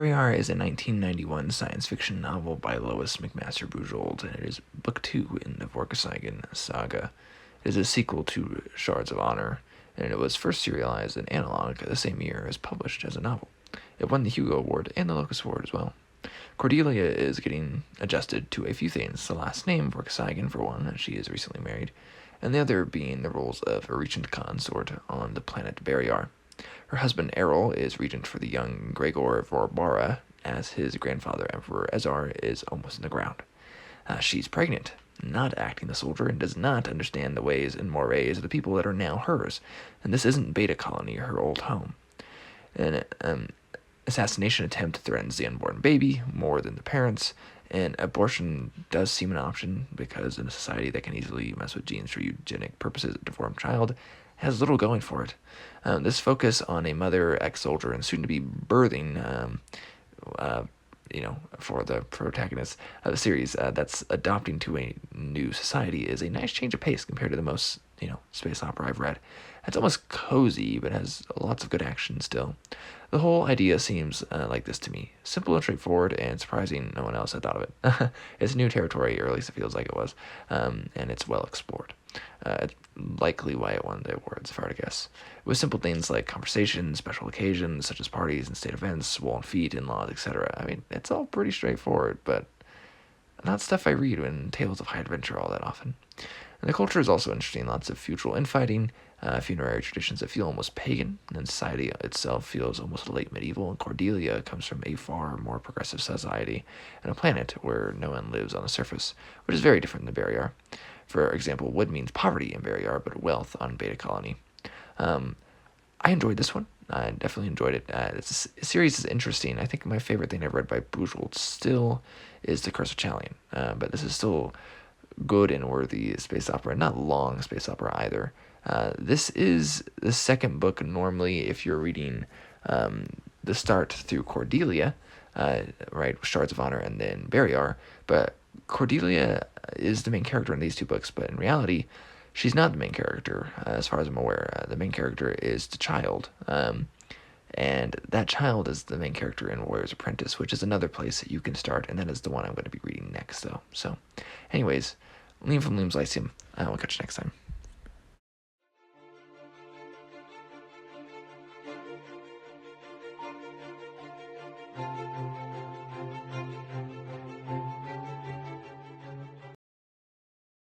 Barrayar is a 1991 science fiction novel by Lois McMaster Bujold, and it is book 2 in the Vorkasigan saga. It is a sequel to Shards of Honor, and it was first serialized in analog the same year as published as a novel. It won the Hugo Award and the Locus Award as well. Cordelia is getting adjusted to a few things, the last name, Vorkasigan for one, and she is recently married, and the other being the roles of a regent consort on the planet Barrayar. Her husband Errol is regent for the young Gregor Vorbara, as his grandfather Emperor Ezar is almost in the ground. She's pregnant, not acting the soldier, and does not understand the ways and mores of the people that are now hers. And this isn't Beta Colony, her old home. An assassination attempt threatens the unborn baby more than the parents, and abortion does seem an option because in a society that can easily mess with genes for eugenic purposes, a deformed child has little going for it. This focus on a mother, ex-soldier, and soon-to-be birthing, for the protagonist of the series that's adopting to a new society is a nice change of pace compared to the most, space opera I've read. It's almost cozy, but has lots of good action still. The whole idea seems like this to me. Simple and straightforward, and surprising no one else had thought of it. It's new territory, or at least it feels like it was, and it's well explored. It's likely why it won the awards, if I were to guess. With simple things like conversations, special occasions, such as parties and state events, swollen feet, in-laws, etc. I mean, it's all pretty straightforward, but not stuff I read in tales of high adventure all that often. And the culture is also interesting. Lots of feudal infighting, funerary traditions that feel almost pagan, and society itself feels almost late medieval, and Cordelia comes from a far more progressive society and a planet where no one lives on the surface, which is very different than Barrayar. For example, wood means poverty in Barrayar, but wealth on Beta Colony. I enjoyed this one. I definitely enjoyed it. This series is interesting. I think my favorite thing I've read by Bujold still is The Curse of Chalian, but this is still good and worthy space opera, not long space opera either. This is the second book normally if you're reading the start through Cordelia, right, Shards of Honor and then Barrayar, but Cordelia is the main character in these two books, but in reality, she's not the main character, as far as I'm aware. The main character is the child, and that child is the main character in Warrior's Apprentice, which is another place that you can start, and that is the one I'm going to be reading next, though. So, anyways, Liam from Liam's Lyceum. I will catch you next time.